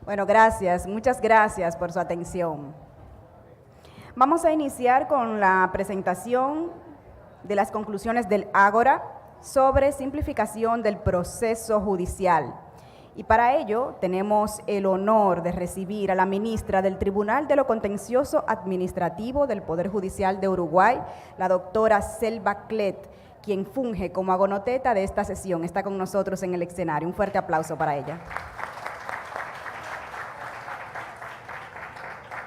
Bueno, gracias, muchas gracias por su atención. Vamos a iniciar con la presentación de las conclusiones del Ágora sobre simplificación del proceso judicial. Y para ello tenemos el honor de recibir a la ministra del Tribunal de lo Contencioso Administrativo del Poder Judicial de Uruguay, la doctora Selva Clet, quien funge como agonoteta de esta sesión. Está con nosotros en el escenario. Un fuerte aplauso para ella.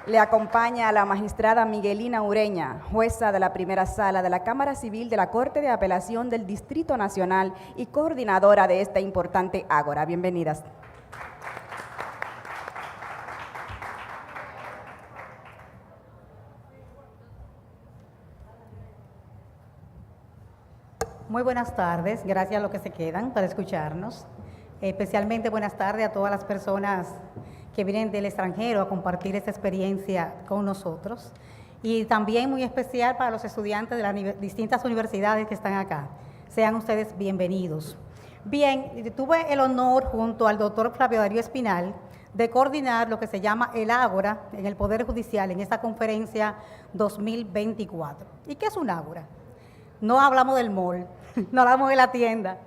Le acompaña a la magistrada Miguelina Ureña, jueza de la primera sala de la Cámara Civil de la Corte de Apelación del Distrito Nacional y coordinadora de esta importante ágora. Bienvenidas. Muy buenas tardes, gracias a los que se quedan para escucharnos. Especialmente buenas tardes a todas las personas que vienen del extranjero a compartir esta experiencia con nosotros. Y también muy especial para los estudiantes de las distintas universidades que están acá. Sean ustedes bienvenidos. Bien, tuve el honor junto al doctor Flavio Darío Espinal de coordinar lo que se llama el Ágora en el Poder Judicial en esta conferencia 2024. ¿Y qué es un Ágora? No hablamos del mall, no hablamos de la tienda.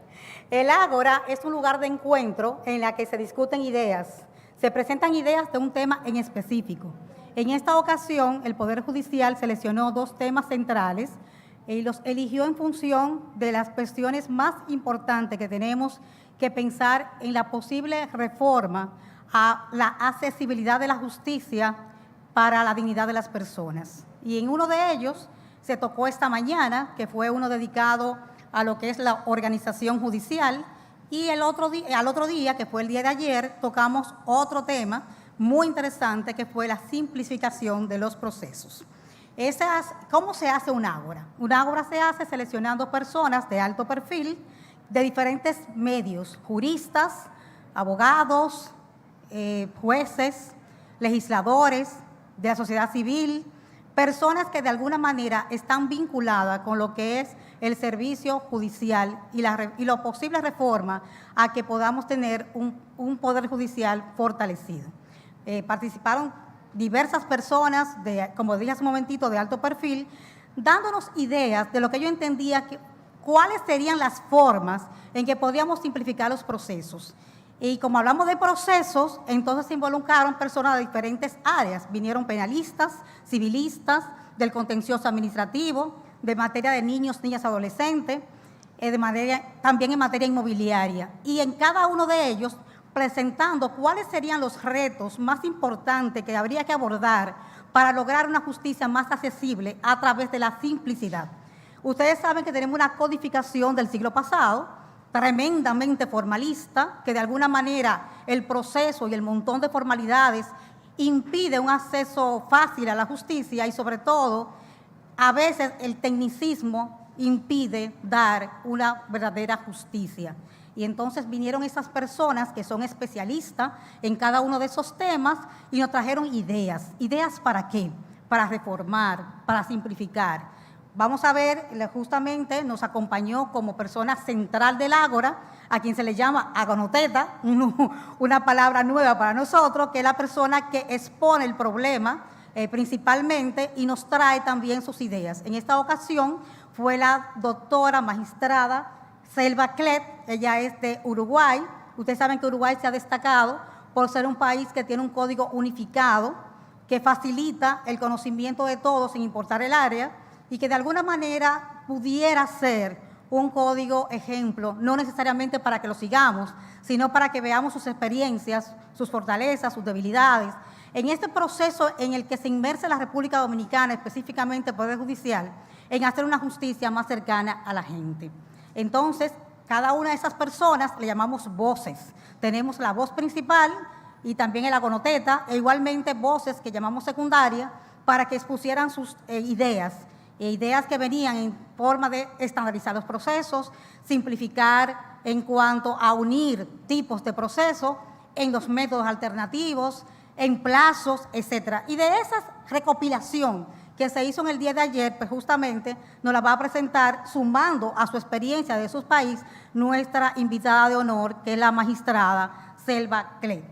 El Ágora es un lugar de encuentro en la que se discuten ideas, se presentan ideas de un tema en específico. En esta ocasión, el Poder Judicial seleccionó 2 temas centrales y los eligió en función de las cuestiones más importantes que tenemos que pensar en la posible reforma a la accesibilidad de la justicia para la dignidad de las personas. Y en uno de ellos se tocó esta mañana, que fue uno dedicado a lo que es la organización judicial, y al otro día, que fue el día de ayer, tocamos otro tema muy interesante, que fue la simplificación de los procesos. ¿Cómo se hace un ágora? Un ágora se hace seleccionando personas de alto perfil, de diferentes medios, juristas, abogados, jueces, legisladores, de la sociedad civil, personas que de alguna manera están vinculadas con lo que es el servicio judicial y la posible reforma a que podamos tener un poder judicial fortalecido. Participaron diversas personas, como dije hace un momentito, de alto perfil, dándonos ideas de lo que yo entendía cuáles serían las formas en que podríamos simplificar los procesos. Y como hablamos de procesos, entonces se involucraron personas de diferentes áreas. Vinieron penalistas, civilistas, del contencioso administrativo, de materia de niños, niñas, adolescentes, también en materia inmobiliaria. Y en cada uno de ellos presentando cuáles serían los retos más importantes que habría que abordar para lograr una justicia más accesible a través de la simplicidad. Ustedes saben que tenemos una codificación del siglo pasado, tremendamente formalista, que de alguna manera el proceso y el montón de formalidades impide un acceso fácil a la justicia y sobre todo a veces el tecnicismo impide dar una verdadera justicia. Y entonces vinieron esas personas que son especialistas en cada uno de esos temas y nos trajeron ideas. ¿Ideas para qué? Para reformar, para simplificar. Vamos a ver, justamente nos acompañó como persona central del Ágora, a quien se le llama agonoteta, una palabra nueva para nosotros, que es la persona que expone el problema principalmente y nos trae también sus ideas. En esta ocasión fue la doctora magistrada Selva Clet, ella es de Uruguay. Ustedes saben que Uruguay se ha destacado por ser un país que tiene un código unificado, que facilita el conocimiento de todos sin importar el área, y que de alguna manera pudiera ser un código ejemplo, no necesariamente para que lo sigamos, sino para que veamos sus experiencias, sus fortalezas, sus debilidades. En este proceso en el que se inmerse la República Dominicana, específicamente el Poder Judicial, en hacer una justicia más cercana a la gente. Entonces, cada una de esas personas le llamamos voces. Tenemos la voz principal y también el agonoteta, e igualmente voces que llamamos secundarias, para que expusieran sus ideas que venían en forma de estandarizar los procesos, simplificar en cuanto a unir tipos de procesos en los métodos alternativos, en plazos, etcétera. Y de esa recopilación que se hizo en el día de ayer, pues justamente nos la va a presentar, sumando a su experiencia de su país, nuestra invitada de honor, que es la magistrada Selva Clet.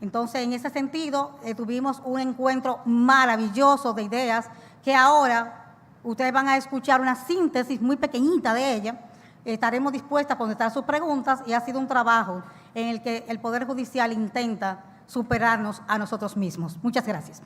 Entonces, en ese sentido, tuvimos un encuentro maravilloso de ideas que ahora ustedes van a escuchar una síntesis muy pequeñita de ella. Estaremos dispuestas a contestar sus preguntas y ha sido un trabajo en el que el Poder Judicial intenta superarnos a nosotros mismos. Muchas gracias.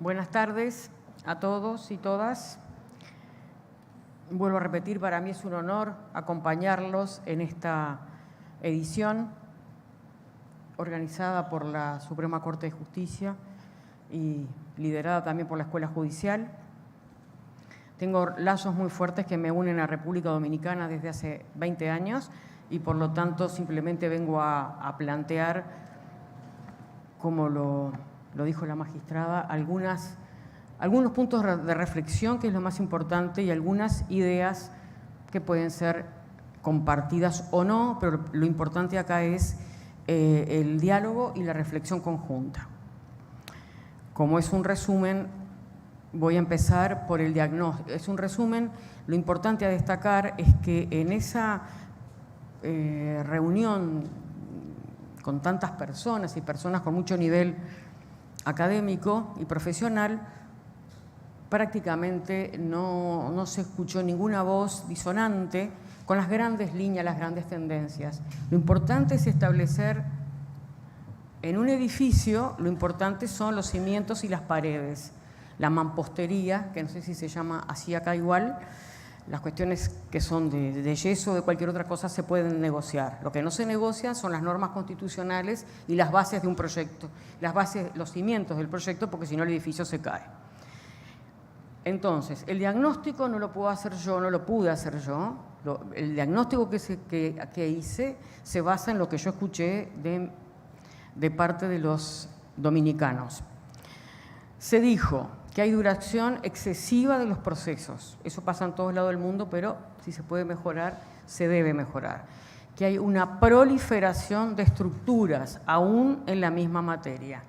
Buenas tardes a todos y todas. Vuelvo a repetir, para mí es un honor acompañarlos en esta edición organizada por la Suprema Corte de Justicia y liderada también por la Escuela Judicial. Tengo lazos muy fuertes que me unen a República Dominicana desde hace 20 años y por lo tanto simplemente vengo a plantear, como lo dijo la magistrada, algunos puntos de reflexión, que es lo más importante, y algunas ideas que pueden ser compartidas o no, pero lo importante acá es el diálogo y la reflexión conjunta. Como es un resumen, voy a empezar por el diagnóstico. Es un resumen, lo importante a destacar es que en esa reunión con tantas personas y personas con mucho nivel académico y profesional, prácticamente no se escuchó ninguna voz disonante con las grandes líneas, las grandes tendencias. Lo importante es establecer en un edificio, lo importante son los cimientos y las paredes, la mampostería, que no sé si se llama así acá igual, las cuestiones que son de yeso o de cualquier otra cosa se pueden negociar. Lo que no se negocia son las normas constitucionales y las bases de un proyecto, las bases, los cimientos del proyecto, porque si no el edificio se cae. Entonces, el diagnóstico no lo puedo hacer yo, no lo pude hacer yo. El diagnóstico que hice se basa en lo que yo escuché de parte de los dominicanos. Se dijo que hay duración excesiva de los procesos. Eso pasa en todos lados del mundo, pero si se puede mejorar, se debe mejorar. Que hay una proliferación de estructuras, aún en la misma materia.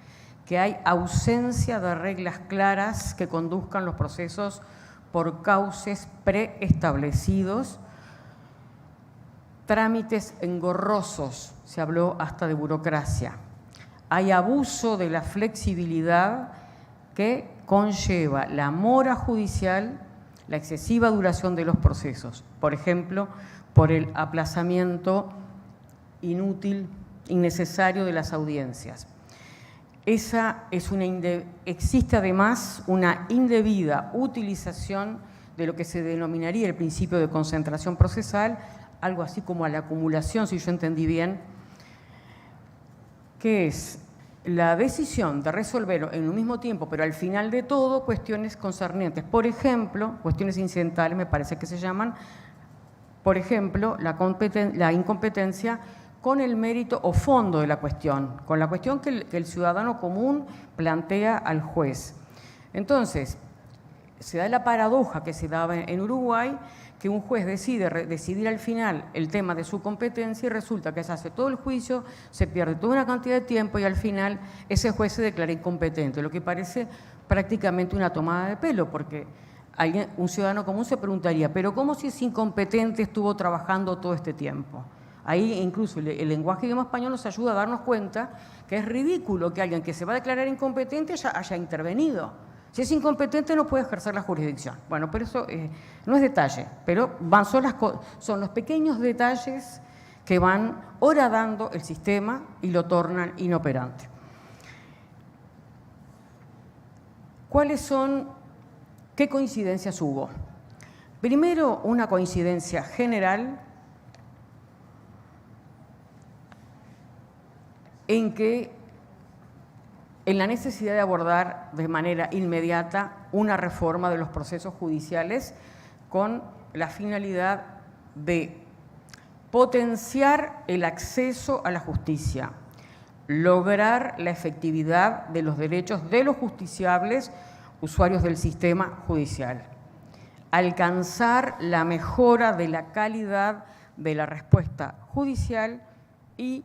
Que hay ausencia de reglas claras que conduzcan los procesos por cauces preestablecidos, trámites engorrosos, se habló hasta de burocracia. Hay abuso de la flexibilidad que conlleva la mora judicial, la excesiva duración de los procesos, por ejemplo, por el aplazamiento inútil, innecesario de las audiencias. Existe además una indebida utilización de lo que se denominaría el principio de concentración procesal, algo así como a la acumulación, si yo entendí bien, que es la decisión de resolver en un mismo tiempo, pero al final de todo, cuestiones concernientes. Por ejemplo, cuestiones incidentales, me parece que se llaman, por ejemplo, la incompetencia con el mérito o fondo de la cuestión, con la cuestión que el ciudadano común plantea al juez. Entonces, se da la paradoja que se daba en Uruguay, que un juez decide decidir al final el tema de su competencia y resulta que se hace todo el juicio, se pierde toda una cantidad de tiempo y al final ese juez se declara incompetente, lo que parece prácticamente una tomada de pelo, porque un ciudadano común se preguntaría, ¿pero cómo si ese incompetente estuvo trabajando todo este tiempo? Ahí incluso el lenguaje idioma español nos ayuda a darnos cuenta que es ridículo que alguien que se va a declarar incompetente haya intervenido. Si es incompetente no puede ejercer la jurisdicción. Bueno, pero eso no es detalle, pero son los pequeños detalles que van horadando el sistema y lo tornan inoperante. ¿Qué coincidencias hubo? Primero, una coincidencia general en la necesidad de abordar de manera inmediata una reforma de los procesos judiciales con la finalidad de potenciar el acceso a la justicia, lograr la efectividad de los derechos de los justiciables, usuarios del sistema judicial. alcanzar la mejora de la calidad de la respuesta judicial y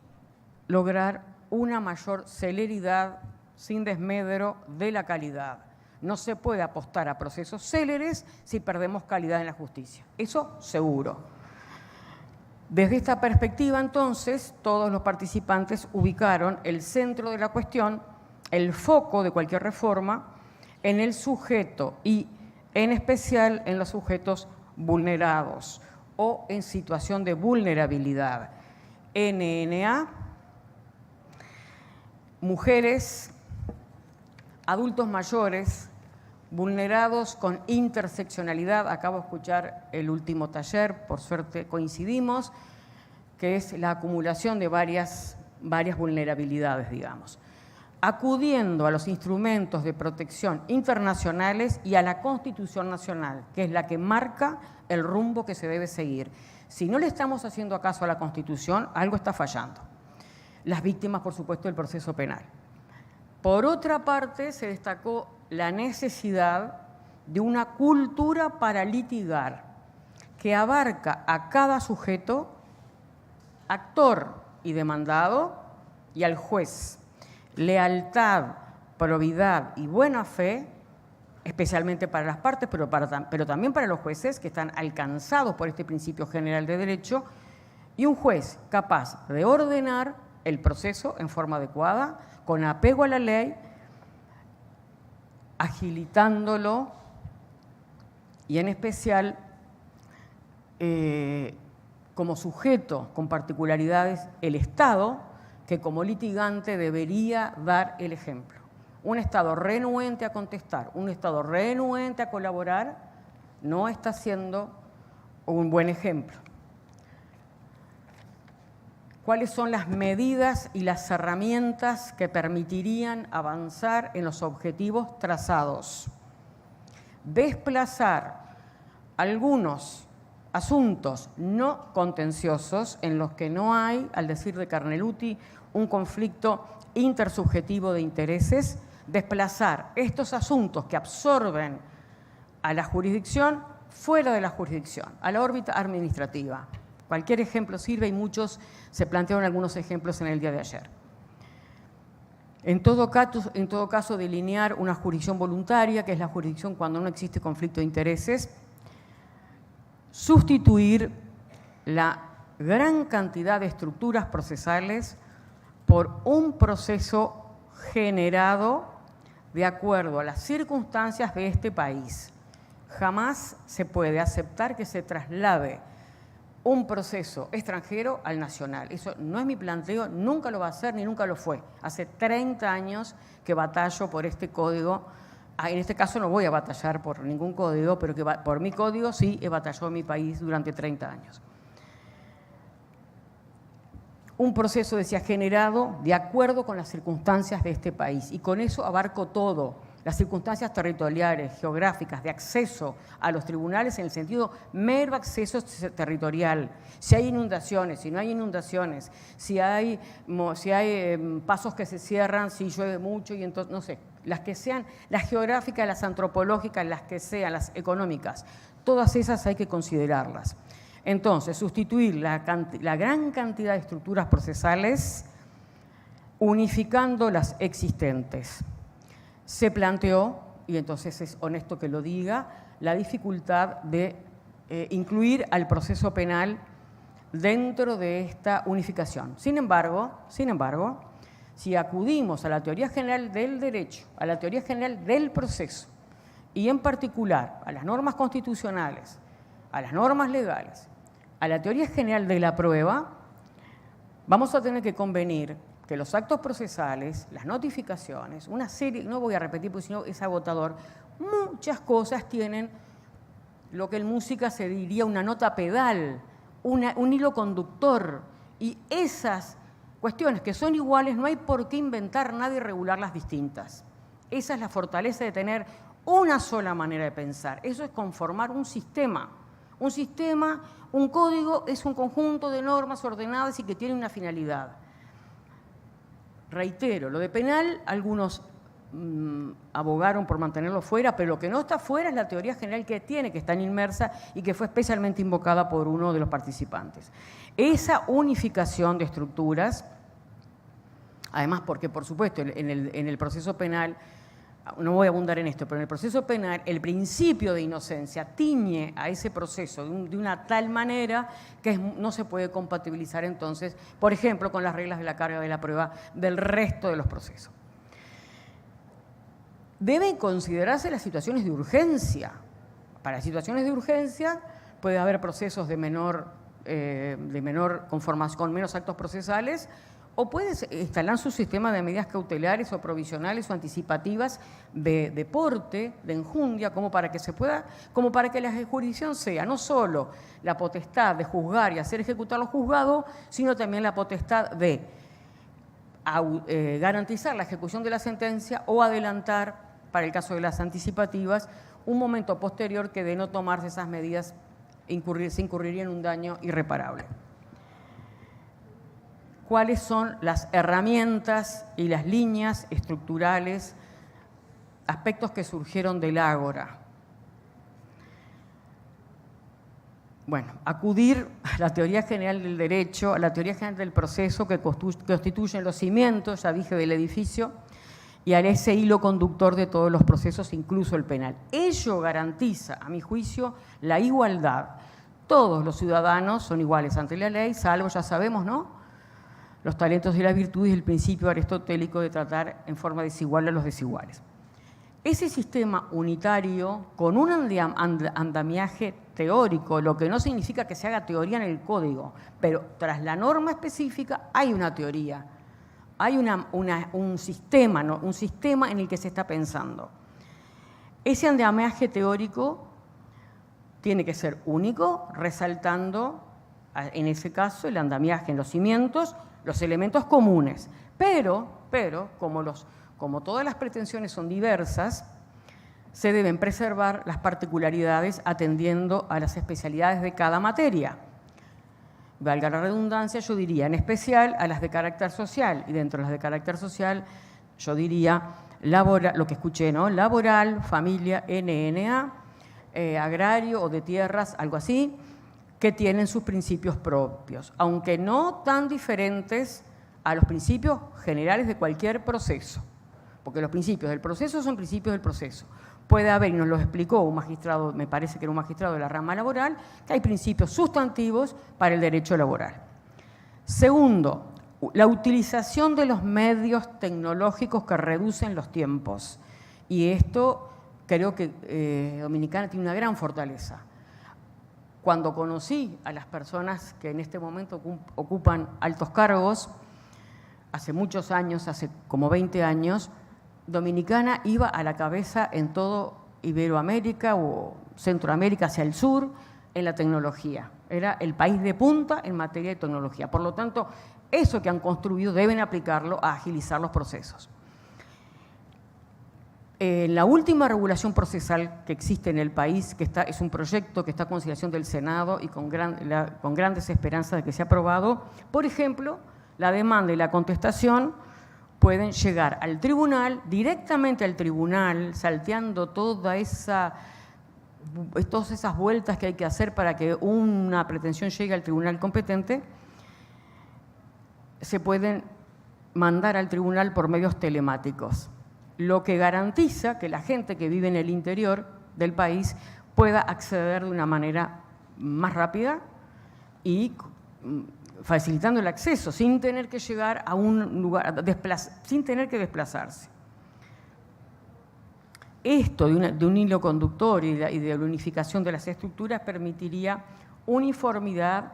lograr una mayor celeridad sin desmedro de la calidad. No se puede apostar a procesos céleres si perdemos calidad en la justicia. Eso seguro. Desde esta perspectiva, entonces, todos los participantes ubicaron el centro de la cuestión, el foco de cualquier reforma, en el sujeto y, en especial, en los sujetos vulnerados o en situación de vulnerabilidad. NNA, mujeres, adultos mayores, vulnerados con interseccionalidad. Acabo de escuchar el último taller, por suerte coincidimos, que es la acumulación de varias vulnerabilidades, digamos. Acudiendo a los instrumentos de protección internacionales y a la Constitución Nacional, que es la que marca el rumbo que se debe seguir. Si no le estamos haciendo caso a la Constitución, algo está fallando. Las víctimas, por supuesto, del proceso penal. Por otra parte, se destacó la necesidad de una cultura para litigar que abarca a cada sujeto, actor y demandado, y al juez. Lealtad, probidad y buena fe, especialmente para las partes, pero también para los jueces que están alcanzados por este principio general de derecho, y un juez capaz de ordenar el proceso en forma adecuada, con apego a la ley, agilitándolo y en especial como sujeto con particularidades el Estado, que como litigante debería dar el ejemplo. Un Estado renuente a contestar, un Estado renuente a colaborar, no está siendo un buen ejemplo. ¿Cuáles son las medidas y las herramientas que permitirían avanzar en los objetivos trazados? Desplazar algunos asuntos no contenciosos en los que no hay, al decir de Carneluti, un conflicto intersubjetivo de intereses, desplazar estos asuntos que absorben a la jurisdicción fuera de la jurisdicción, a la órbita administrativa. Cualquier ejemplo sirve y muchos se plantearon algunos ejemplos en el día de ayer. En todo caso, delinear una jurisdicción voluntaria, que es la jurisdicción cuando no existe conflicto de intereses, sustituir la gran cantidad de estructuras procesales por un proceso generado de acuerdo a las circunstancias de este país. Jamás se puede aceptar que se traslade un proceso extranjero al nacional. Eso no es mi planteo, nunca lo va a ser ni nunca lo fue. Hace 30 años que batallo por este código. En este caso no voy a batallar por ningún código, pero por mi código sí he batallado en mi país durante 30 años. Un proceso, decía, generado de acuerdo con las circunstancias de este país. Y con eso abarco todo. Las circunstancias territoriales, geográficas, de acceso a los tribunales en el sentido mero acceso territorial. Si hay inundaciones, si no hay inundaciones, si hay pasos que se cierran, si llueve mucho, y entonces, no sé, las que sean, las geográficas, las antropológicas, las que sean, las económicas, todas esas hay que considerarlas. Entonces, sustituir la gran cantidad de estructuras procesales unificando las existentes. Se planteó, y entonces es honesto que lo diga, la dificultad de incluir al proceso penal dentro de esta unificación. Sin embargo, si acudimos a la teoría general del derecho, a la teoría general del proceso, y en particular a las normas constitucionales, a las normas legales, a la teoría general de la prueba, vamos a tener que convenir que los actos procesales, las notificaciones, una serie, no voy a repetir porque si no es agotador, muchas cosas tienen lo que en música se diría una nota pedal, un hilo conductor, y esas cuestiones que son iguales no hay por qué inventar nada y regularlas distintas. Esa es la fortaleza de tener una sola manera de pensar. Eso es conformar un sistema. Un sistema, un código es un conjunto de normas ordenadas y que tienen una finalidad. Reitero, lo de penal, algunos abogaron por mantenerlo fuera, pero lo que no está fuera es la teoría general que tiene, que está inmersa y que fue especialmente invocada por uno de los participantes. Esa unificación de estructuras, además porque, por supuesto, en el proceso penal, no voy a abundar en esto, pero en el proceso penal el principio de inocencia tiñe a ese proceso de una tal manera que no se puede compatibilizar entonces, por ejemplo, con las reglas de la carga de la prueba del resto de los procesos. Deben considerarse las situaciones de urgencia. Para situaciones de urgencia puede haber procesos de menor conformación, con menos actos procesales, o puede instalar su sistema de medidas cautelares o provisionales o anticipativas de porte, de enjundia, como para que la jurisdicción sea no solo la potestad de juzgar y hacer ejecutar lo juzgado, sino también la potestad de garantizar la ejecución de la sentencia o adelantar, para el caso de las anticipativas, un momento posterior que de no tomarse esas medidas se incurriría en un daño irreparable. ¿Cuáles son las herramientas y las líneas estructurales, aspectos que surgieron del ágora? Bueno, acudir a la teoría general del derecho, a la teoría general del proceso que constituyen los cimientos, ya dije, del edificio, y a ese hilo conductor de todos los procesos, incluso el penal. Ello garantiza, a mi juicio, la igualdad. Todos los ciudadanos son iguales ante la ley, salvo, ya sabemos, ¿no?, los talentos y las virtudes y el principio aristotélico de tratar en forma desigual a los desiguales. Ese sistema unitario, con un andamiaje teórico, lo que no significa que se haga teoría en el código, pero tras la norma específica hay una teoría, hay un sistema, ¿no?, un sistema en el que se está pensando. Ese andamiaje teórico tiene que ser único, resaltando, en ese caso, el andamiaje en los cimientos, los elementos comunes, pero como todas las pretensiones son diversas, se deben preservar las particularidades atendiendo a las especialidades de cada materia. Valga la redundancia, yo diría en especial a las de carácter social, y dentro de las de carácter social yo diría lo que escuché, ¿no?, laboral, familia, NNA, agrario o de tierras, algo así, que tienen sus principios propios, aunque no tan diferentes a los principios generales de cualquier proceso, porque los principios del proceso son principios del proceso. Puede haber, y nos lo explicó un magistrado, me parece que era un magistrado de la rama laboral, que hay principios sustantivos para el derecho laboral. Segundo, la utilización de los medios tecnológicos que reducen los tiempos. Y esto creo que Dominicana tiene una gran fortaleza. Cuando conocí a las personas que en este momento ocupan altos cargos, hace muchos años, hace como 20 años, Dominicana iba a la cabeza en todo Iberoamérica o Centroamérica hacia el sur en la tecnología. Era el país de punta en materia de tecnología. Por lo tanto, eso que han construido deben aplicarlo a agilizar los procesos. La última regulación procesal que existe en el país, es un proyecto que está a consideración del Senado y con grandes esperanzas de que sea aprobado, por ejemplo, la demanda y la contestación pueden llegar al tribunal, directamente al tribunal, salteando todas esas vueltas que hay que hacer para que una pretensión llegue al tribunal competente. Se pueden mandar al tribunal por medios telemáticos, lo que garantiza que la gente que vive en el interior del país pueda acceder de una manera más rápida y facilitando el acceso, sin tener que llegar a un lugar, sin tener que desplazarse. Esto de un hilo conductor y de la unificación de las estructuras permitiría uniformidad,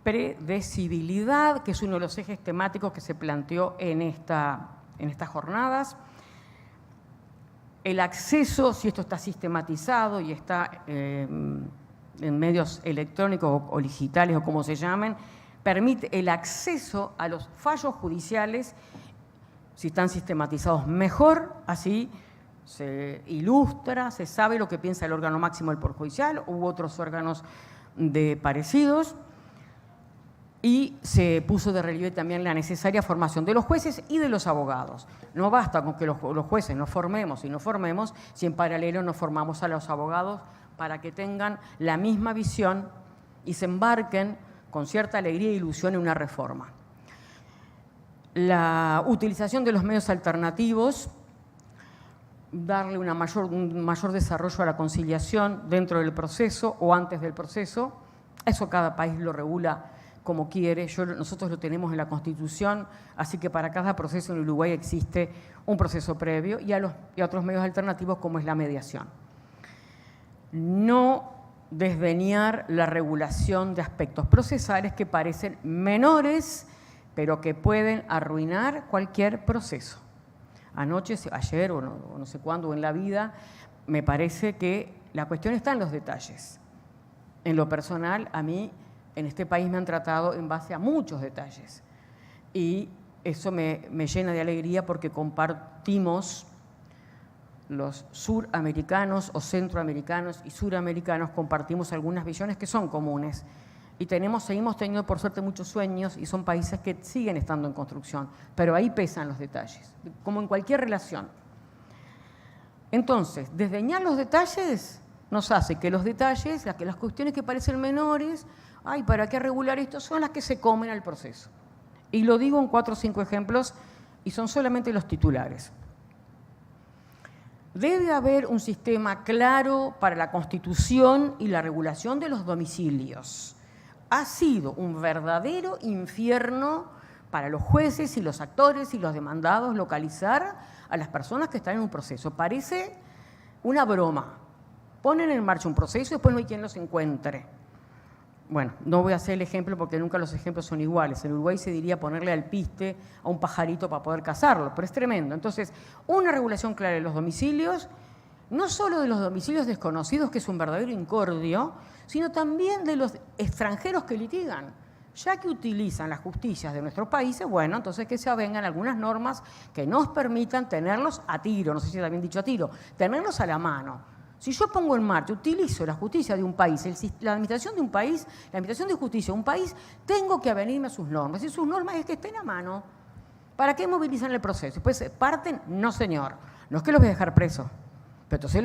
predecibilidad, que es uno de los ejes temáticos que se planteó en estas jornadas. El acceso, si esto está sistematizado y está en medios electrónicos o digitales o como se llamen, permite el acceso a los fallos judiciales, si están sistematizados mejor, así se ilustra, se sabe lo que piensa el órgano máximo del Poder Judicial u otros órganos parecidos. y se puso de relieve también la necesaria formación de los jueces y de los abogados. No basta con que los jueces nos formemos y nos formemos, si en paralelo nos formamos a los abogados para que tengan la misma visión y se embarquen con cierta alegría e ilusión en una reforma. La utilización de los medios alternativos, darle un mayor desarrollo a la conciliación dentro del proceso o antes del proceso, eso cada país lo regula como quiere. Nosotros lo tenemos en la Constitución, así que para cada proceso en Uruguay existe un proceso previo y a otros medios alternativos como es la mediación. No desdeñar la regulación de aspectos procesales que parecen menores, pero que pueden arruinar cualquier proceso. Anoche, ayer o no sé cuándo, en la vida, me parece que la cuestión está en los detalles. En lo personal, a mí, en este país me han tratado en base a muchos detalles. Y eso me llena de alegría porque compartimos, los suramericanos o centroamericanos y suramericanos, compartimos algunas visiones que son comunes. Y seguimos teniendo, por suerte, muchos sueños y son países que siguen estando en construcción. Pero ahí pesan los detalles, como en cualquier relación. Entonces, desdeñar los detalles nos hace que los detalles, las cuestiones que parecen menores, ay, ¿para qué regular esto? Son las que se comen al proceso. Y lo digo en 4 o 5 ejemplos y son solamente los titulares. Debe haber un sistema claro para la constitución y la regulación de los domicilios. Ha sido un verdadero infierno para los jueces y los actores y los demandados localizar a las personas que están en un proceso. Parece una broma. Ponen en marcha un proceso y después no hay quien los encuentre. Bueno, no voy a hacer el ejemplo porque nunca los ejemplos son iguales. En Uruguay se diría ponerle alpiste a un pajarito para poder cazarlo, pero es tremendo. Entonces, una regulación clara de los domicilios, no solo de los domicilios desconocidos, que es un verdadero incordio, sino también de los extranjeros que litigan. Ya que utilizan las justicias de nuestros países, bueno, entonces que se avengan algunas normas que nos permitan tenerlos a tiro, no sé si está bien dicho a tiro, tenerlos a la mano. Si yo pongo en marcha, utilizo la justicia de un país, la administración de un país, la administración de justicia de un país, tengo que avenirme a sus normas. Y sus normas es que estén a mano. ¿Para qué movilizan el proceso? Después parten, no señor, no es que los voy a dejar presos, pero entonces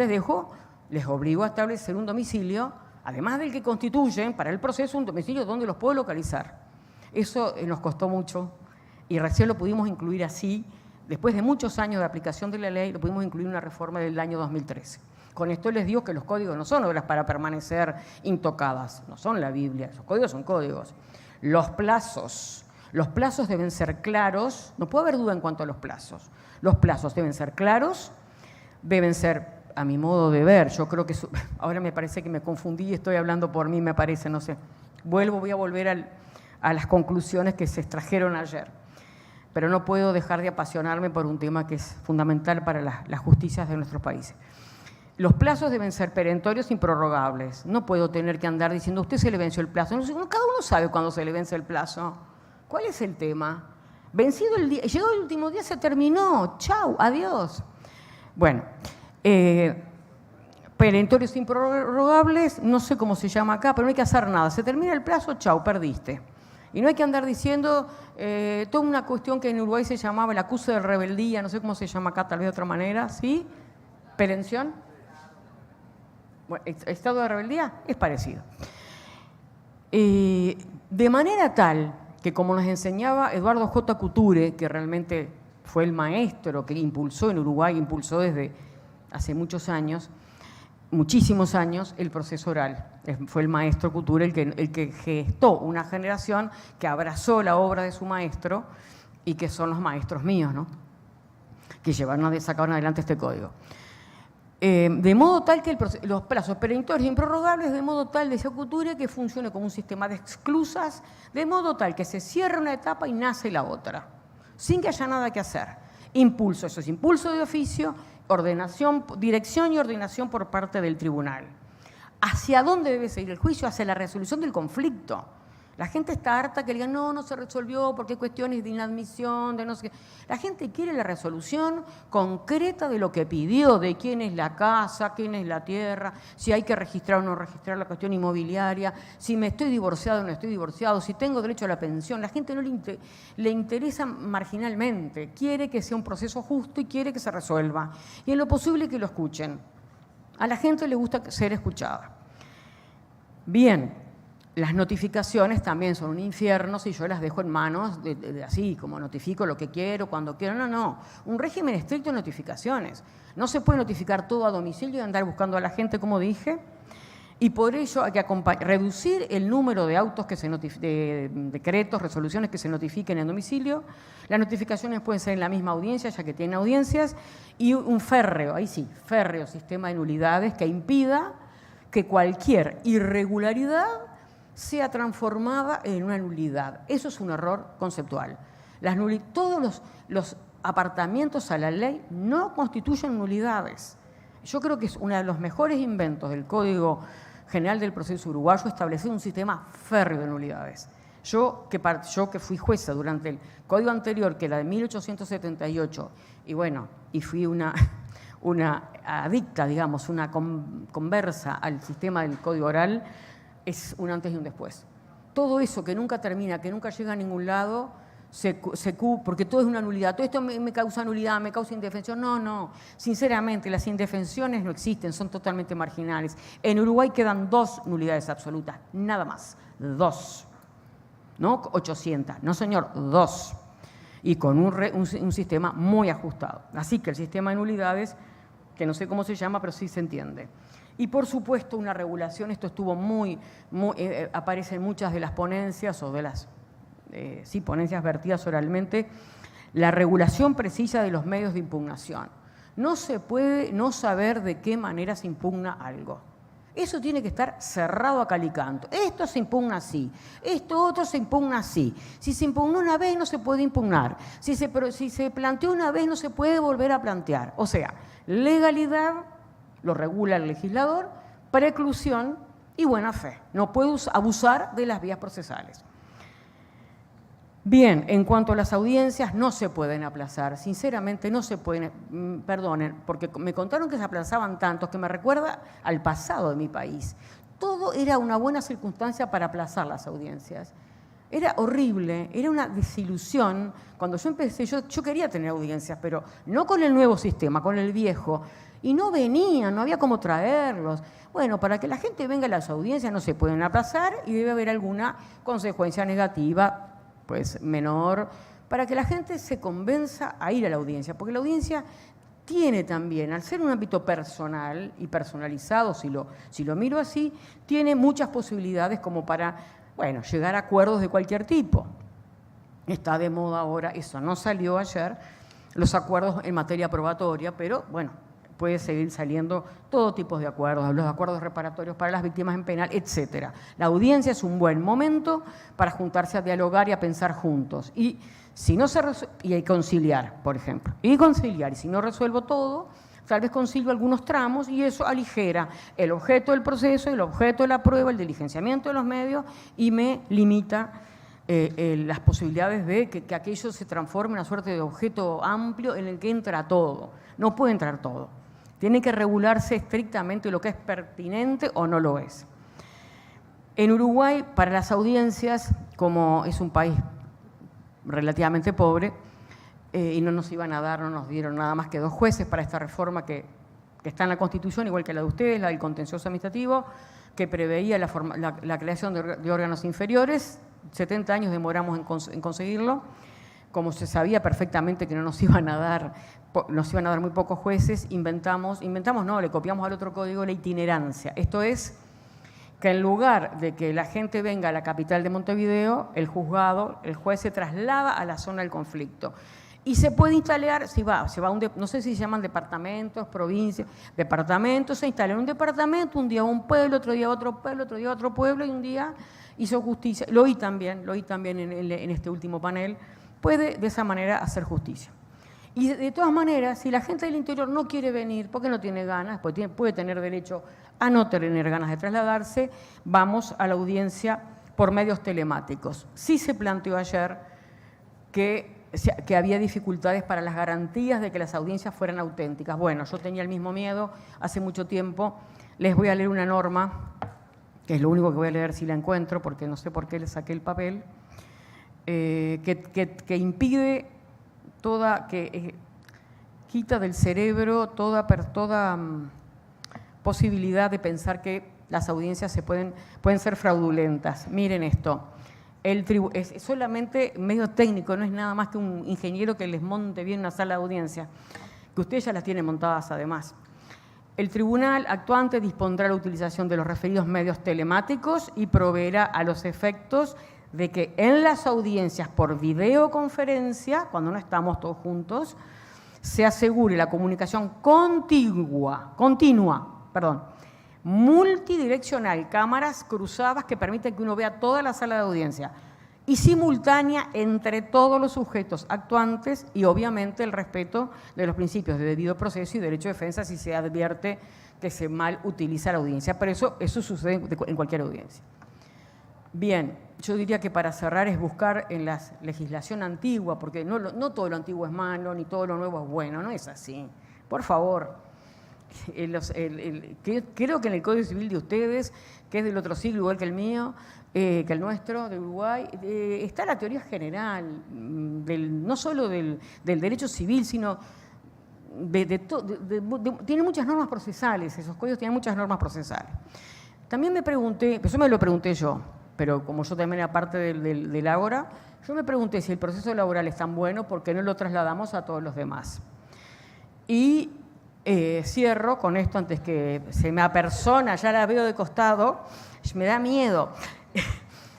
les obligo a establecer un domicilio, además del que constituyen para el proceso un domicilio donde los puedo localizar. Eso nos costó mucho y recién lo pudimos incluir así, después de muchos años de aplicación de la ley, lo pudimos incluir en una reforma del año 2013. Con esto les digo que los códigos no son obras para permanecer intocadas, no son la Biblia, los códigos son códigos. Los plazos deben ser claros, no puede haber duda en cuanto a los plazos. Los plazos deben ser claros, deben ser, a mi modo de ver, yo creo que, ahora me parece que me confundí y estoy hablando por mí, me parece, no sé. Voy a volver a las conclusiones que se extrajeron ayer. Pero no puedo dejar de apasionarme por un tema que es fundamental para las justicias de nuestros países. Los plazos deben ser perentorios e improrrogables. No puedo tener que andar diciendo, a usted se le venció el plazo. No, cada uno sabe cuándo se le vence el plazo. ¿Cuál es el tema? Vencido el día, llegó el último día, se terminó. Chau, adiós. Bueno, perentorios e improrrogables, no sé cómo se llama acá, pero no hay que hacer nada. Se termina el plazo, chau, perdiste. Y no hay que andar diciendo toda una cuestión que en Uruguay se llamaba el acuse de rebeldía, no sé cómo se llama acá, tal vez de otra manera, ¿sí? ¿Perención? Bueno, estado de rebeldía es parecido. De manera tal que, como nos enseñaba Eduardo J. Couture, que realmente fue el maestro que impulsó en Uruguay, impulsó desde hace muchos años, muchísimos años, el proceso oral. Fue el maestro Couture el que gestó una generación que abrazó la obra de su maestro y que son los maestros míos, ¿no? Que sacaron adelante este código. De modo tal que los plazos perentorios e improrrogables, de modo tal, decía Couture, que funcione como un sistema de exclusas, de modo tal que se cierra una etapa y nace la otra, sin que haya nada que hacer. Impulso, eso es impulso de oficio, dirección y ordenación por parte del tribunal. ¿Hacia dónde debe seguir el juicio? Hacia la resolución del conflicto. La gente está harta que le digan, no se resolvió porque hay cuestiones de inadmisión, de no sé qué. La gente quiere la resolución concreta de lo que pidió, de quién es la casa, quién es la tierra, si hay que registrar o no registrar la cuestión inmobiliaria, si me estoy divorciado o no estoy divorciado, si tengo derecho a la pensión. La gente no le interesa marginalmente, quiere que sea un proceso justo y quiere que se resuelva. Y en lo posible que lo escuchen. A la gente le gusta ser escuchada. Bien, las notificaciones también son un infierno si yo las dejo en manos de así, como notifico lo que quiero, cuando quiero. No. Un régimen estricto de notificaciones. No se puede notificar todo a domicilio y andar buscando a la gente, como dije. Y por ello hay que reducir el número de autos que de decretos, resoluciones que se notifiquen en domicilio. Las notificaciones pueden ser en la misma audiencia, ya que tienen audiencias, y un férreo sistema de nulidades que impida que cualquier irregularidad sea transformada en una nulidad. Eso es un error conceptual. Todos los apartamientos a la ley no constituyen nulidades. Yo creo que es uno de los mejores inventos del Código General del Proceso Uruguayo establecer un sistema férreo de nulidades. Yo que fui jueza durante el código anterior, que era de 1878, y fui una adicta, digamos, una conversa al sistema del código oral, es un antes y un después. Todo eso que nunca termina, que nunca llega a ningún lado, porque todo es una nulidad. Todo esto me causa nulidad, me causa indefensión. No. Sinceramente, las indefensiones no existen, son totalmente marginales. En Uruguay quedan 2 nulidades absolutas, nada más. 2. No 800. No, señor, 2. Y con un sistema muy ajustado. Así que el sistema de nulidades, que no sé cómo se llama, pero sí se entiende. Y por supuesto una regulación, esto estuvo aparece en muchas de las ponencias o de las ponencias vertidas oralmente, la regulación precisa de los medios de impugnación. No se puede no saber de qué manera se impugna algo. Eso tiene que estar cerrado a cal y canto. Esto se impugna así, esto otro se impugna así. Si se impugnó una vez no se puede impugnar. Si se planteó una vez no se puede volver a plantear. O sea, legalidad, lo regula el legislador, preclusión y buena fe. No puede abusar de las vías procesales. Bien, en cuanto a las audiencias, no se pueden aplazar. Sinceramente, no se pueden, perdonen, porque me contaron que se aplazaban tantos que me recuerda al pasado de mi país. Todo era una buena circunstancia para aplazar las audiencias. Era horrible, era una desilusión. Cuando yo empecé, yo quería tener audiencias, pero no con el nuevo sistema, con el viejo. Y no venían, no había cómo traerlos. Bueno, para que la gente venga a las audiencias no se pueden aplazar y debe haber alguna consecuencia negativa, pues menor, para que la gente se convenza a ir a la audiencia. Porque la audiencia tiene también, al ser un ámbito personal y personalizado, si lo miro así, tiene muchas posibilidades como para, llegar a acuerdos de cualquier tipo. Está de moda ahora, eso no salió ayer, los acuerdos en materia probatoria, pero puede seguir saliendo todo tipo de acuerdos, los acuerdos reparatorios para las víctimas en penal, etcétera. La audiencia es un buen momento para juntarse a dialogar y a pensar juntos. Y si no y hay conciliar, por ejemplo. Y si no resuelvo todo, tal vez concilio algunos tramos y eso aligera el objeto del proceso, el objeto de la prueba, el diligenciamiento de los medios y me limita las posibilidades de que aquello se transforme en una suerte de objeto amplio en el que entra todo. No puede entrar todo. Tiene que regularse estrictamente lo que es pertinente o no lo es. En Uruguay, para las audiencias, como es un país relativamente pobre, y no nos dieron nada más que 2 jueces para esta reforma que está en la Constitución, igual que la de ustedes, la del contencioso administrativo, que preveía la creación de órganos inferiores. 70 años demoramos en conseguirlo. Como se sabía perfectamente que no nos iban a dar muy pocos jueces, le copiamos al otro código la itinerancia. Esto es que en lugar de que la gente venga a la capital de Montevideo, el juez se traslada a la zona del conflicto. Y se puede instalar, no sé si se llaman departamentos, provincias, departamentos, se instala en un departamento, un día un pueblo, otro día otro pueblo, otro día otro pueblo, y un día hizo justicia. Lo oí también en este último panel. Puede de esa manera hacer justicia. Y de todas maneras, si la gente del interior no quiere venir porque no tiene ganas, puede tener derecho a no tener ganas de trasladarse, vamos a la audiencia por medios telemáticos. Sí se planteó ayer que había dificultades para las garantías de que las audiencias fueran auténticas. Bueno, yo tenía el mismo miedo hace mucho tiempo. Les voy a leer una norma, que es lo único que voy a leer si la encuentro, porque no sé por qué le saqué el papel, que impide quita del cerebro toda posibilidad de pensar que las audiencias pueden ser fraudulentas. Miren esto. Es solamente medio técnico, no es nada más que un ingeniero que les monte bien una sala de audiencia, que ustedes ya las tienen montadas además. El tribunal actuante dispondrá la utilización de los referidos medios telemáticos y proveerá a los efectos de que en las audiencias por videoconferencia, cuando no estamos todos juntos, se asegure la comunicación continua, multidireccional, cámaras cruzadas que permiten que uno vea toda la sala de audiencia y simultánea entre todos los sujetos actuantes y obviamente el respeto de los principios de debido proceso y derecho de defensa si se advierte que se mal utiliza la audiencia. Pero eso sucede en cualquier audiencia. Bien, yo diría que para cerrar es buscar en la legislación antigua, porque no todo lo antiguo es malo, ni todo lo nuevo es bueno, no es así. Por favor. Creo que en el Código Civil de ustedes, que es del otro siglo, igual que el mío, que el nuestro, de Uruguay, está la teoría general, no solo del derecho civil, sino tiene muchas normas procesales, esos códigos tienen muchas normas procesales. También me pregunté, eso me lo pregunté yo, pero como yo también era parte del Ágora, yo me pregunté si el proceso laboral es tan bueno, ¿por qué no lo trasladamos a todos los demás? Y cierro con esto antes que se me apersona, ya la veo de costado, me da miedo.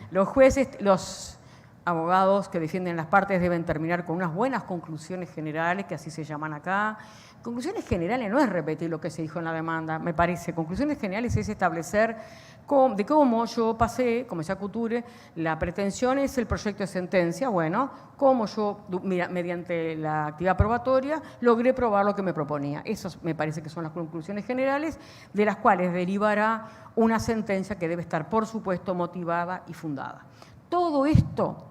Los jueces, los abogados que defienden las partes deben terminar con unas buenas conclusiones generales, que así se llaman acá. Conclusiones generales no es repetir lo que se dijo en la demanda, me parece. Conclusiones generales es establecer de cómo yo pasé, como decía Couture, la pretensión es el proyecto de sentencia, bueno, cómo yo, mediante la actividad probatoria, logré probar lo que me proponía. Esas me parece que son las conclusiones generales, de las cuales derivará una sentencia que debe estar, por supuesto, motivada y fundada. Todo esto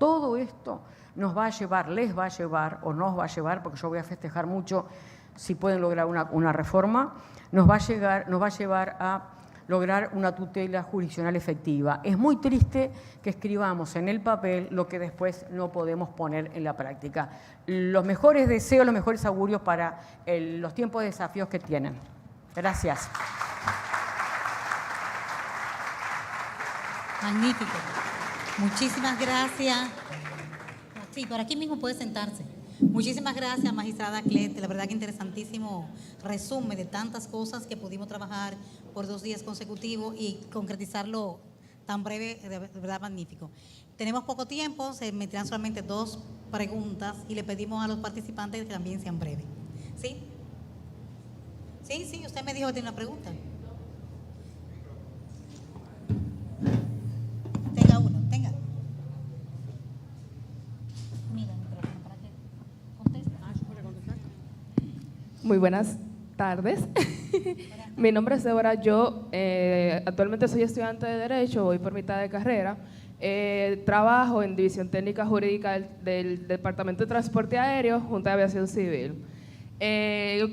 nos va a llevar, les va a llevar, o nos va a llevar, porque yo voy a festejar mucho si pueden lograr una reforma, nos va a llevar a lograr una tutela jurisdiccional efectiva. Es muy triste que escribamos en el papel lo que después no podemos poner en la práctica. Los mejores deseos, los mejores augurios para los tiempos de desafíos que tienen. Gracias. Magnífico. Muchísimas gracias. Sí, por aquí mismo puede sentarse. Muchísimas gracias, magistrada Clet. La verdad que interesantísimo resumen de tantas cosas que pudimos trabajar por 2 días consecutivos y concretizarlo tan breve, de verdad magnífico. Tenemos poco tiempo, se meterán solamente 2 preguntas y le pedimos a los participantes que también sean breves. ¿Sí? Sí, usted me dijo que tiene una pregunta. Tenga uno, tenga. Muy buenas tardes. Mi nombre es Débora. Yo actualmente soy estudiante de Derecho, voy por mitad de carrera. Trabajo en División Técnica Jurídica del Departamento de Transporte Aéreo, Junta de Aviación Civil.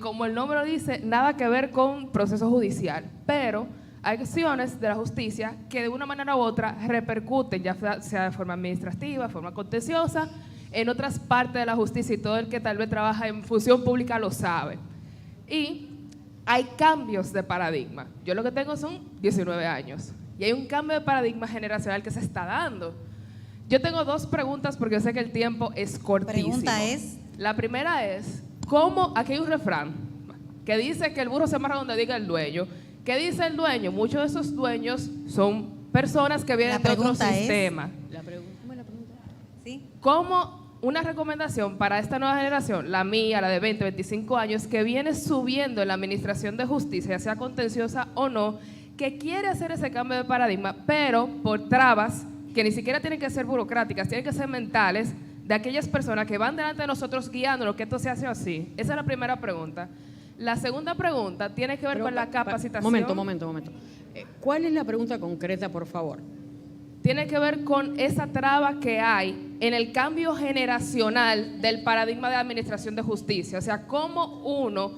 Como el nombre lo dice, nada que ver con proceso judicial, pero hay acciones de la justicia que de una manera u otra repercuten, ya sea de forma administrativa, de forma contenciosa, en otras partes de la justicia, y todo el que tal vez trabaja en función pública lo sabe. Y hay cambios de paradigma. Yo lo que tengo son 19 años y hay un cambio de paradigma generacional que se está dando. Yo tengo 2 preguntas porque yo sé que el tiempo es cortísimo. Pregunta es... La primera es, ¿cómo? Aquí hay un refrán que dice que el burro se amarra donde diga el dueño. ¿Qué dice el dueño? Muchos de esos dueños son personas que vienen de otro sistema. ¿Sí? ¿Cómo una recomendación para esta nueva generación, la mía, la de 20, 25 años, que viene subiendo en la administración de justicia, ya sea contenciosa o no, que quiere hacer ese cambio de paradigma, pero por trabas que ni siquiera tienen que ser burocráticas, tienen que ser mentales, de aquellas personas que van delante de nosotros guiándonos que esto se hace así? Esa es la primera pregunta. La segunda pregunta tiene que ver con la capacitación. Momento. ¿Cuál es la pregunta concreta, por favor? tiene que ver con esa traba que hay en el cambio generacional del paradigma de administración de justicia. O sea, cómo uno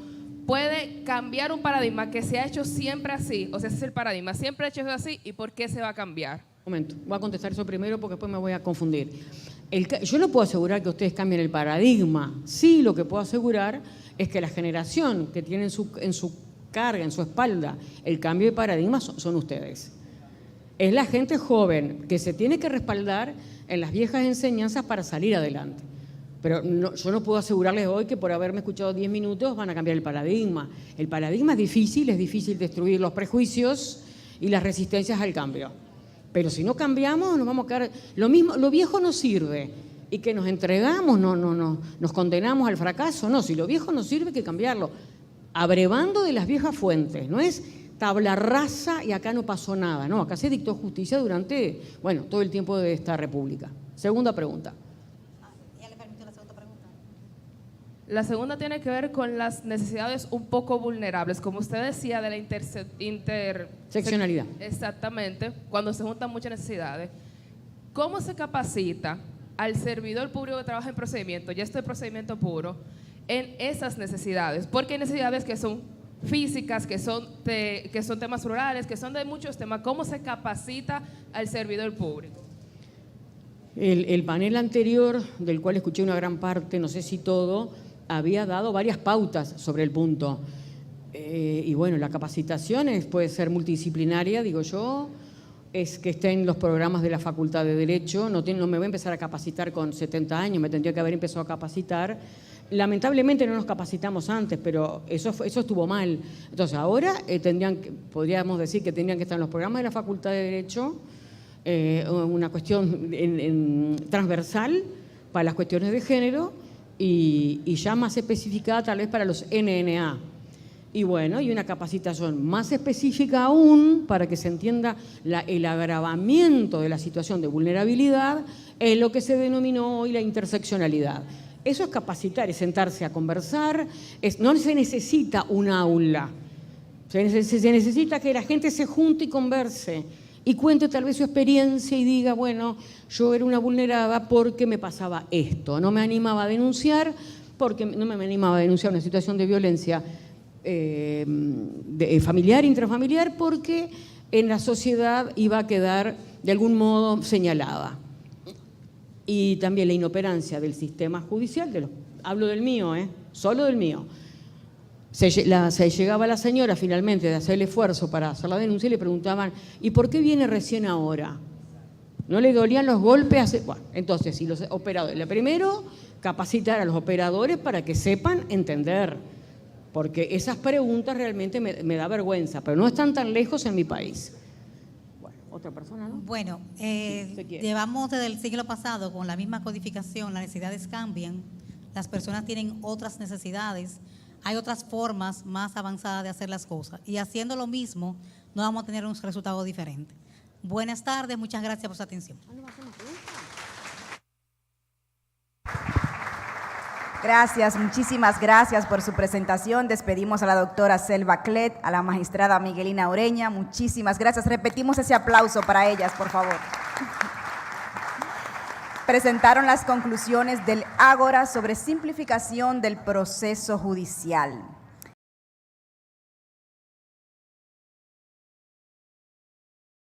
puede cambiar un paradigma que se ha hecho siempre así. O sea, ese es el paradigma, siempre ha hecho así, ¿y por qué se va a cambiar? Un momento, voy a contestar eso primero porque después me voy a confundir. Yo no puedo asegurar que ustedes cambien el paradigma. Sí, lo que puedo asegurar es que la generación que tiene en su carga, en su espalda, el cambio de paradigma son ustedes. Es la gente joven que se tiene que respaldar en las viejas enseñanzas para salir adelante. Pero yo no puedo asegurarles hoy que por haberme escuchado 10 minutos van a cambiar el paradigma. El paradigma es difícil destruir los prejuicios y las resistencias al cambio. Pero si no cambiamos, nos vamos a quedar... Lo mismo, lo viejo no sirve. Y que nos entregamos, nos condenamos al fracaso. No, si lo viejo no sirve, hay que cambiarlo. Abrevando de las viejas fuentes. No es tabla rasa y acá no pasó nada. No, acá se dictó justicia durante, bueno, todo el tiempo de esta república. Segunda pregunta. ¿Ya le permitió la segunda pregunta? La segunda tiene que ver con las necesidades un poco vulnerables, como usted decía, de la Seccionalidad. Exactamente, cuando se juntan muchas necesidades. ¿Cómo se capacita al servidor público que trabaja en procedimiento, ya esto es procedimiento puro, en esas necesidades? Porque hay necesidades que son físicas, que son temas rurales, que son de muchos temas. ¿Cómo se capacita al servidor público? El panel anterior, del cual escuché una gran parte, no sé si todo, había dado varias pautas sobre el punto. Y bueno, la capacitación puede ser multidisciplinaria, digo yo, es que esté en los programas de la Facultad de Derecho. No me voy a empezar a capacitar con 70 años, me tendría que haber empezado a capacitar. Lamentablemente no nos capacitamos antes, pero eso estuvo mal. Entonces ahora podríamos decir que tendrían que estar en los programas de la Facultad de Derecho, una cuestión transversal para las cuestiones de género y ya más especificada tal vez para los NNA. Y bueno, y una capacitación más específica aún para que se entienda el agravamiento de la situación de vulnerabilidad en lo que se denominó hoy la interseccionalidad. Eso es capacitar, es sentarse a conversar, no se necesita un aula, se necesita que la gente se junte y converse y cuente tal vez su experiencia y diga, bueno, yo era una vulnerada porque me pasaba esto, no me animaba a denunciar una situación de violencia familiar, intrafamiliar, porque en la sociedad iba a quedar de algún modo señalada. Y también la inoperancia del sistema judicial, hablo del mío, solo del mío. Se llegaba la señora finalmente de hacer el esfuerzo para hacer la denuncia y le preguntaban, ¿y por qué viene recién ahora? ¿No le dolían los golpes? Bueno, entonces, si los operadores, primero, capacitar a los operadores para que sepan entender, porque esas preguntas realmente me da vergüenza, pero no están tan lejos en mi país. Otra persona, ¿no? Bueno, llevamos desde el siglo pasado con la misma codificación, las necesidades cambian, las personas tienen otras necesidades, hay otras formas más avanzadas de hacer las cosas y haciendo lo mismo no vamos a tener un resultado diferente. Buenas tardes, muchas gracias por su atención. Gracias, muchísimas gracias por su presentación. Despedimos a la doctora Selva Clet, a la magistrada Miguelina Ureña. Muchísimas gracias. Repetimos ese aplauso para ellas, por favor. Presentaron las conclusiones del Ágora sobre simplificación del proceso judicial.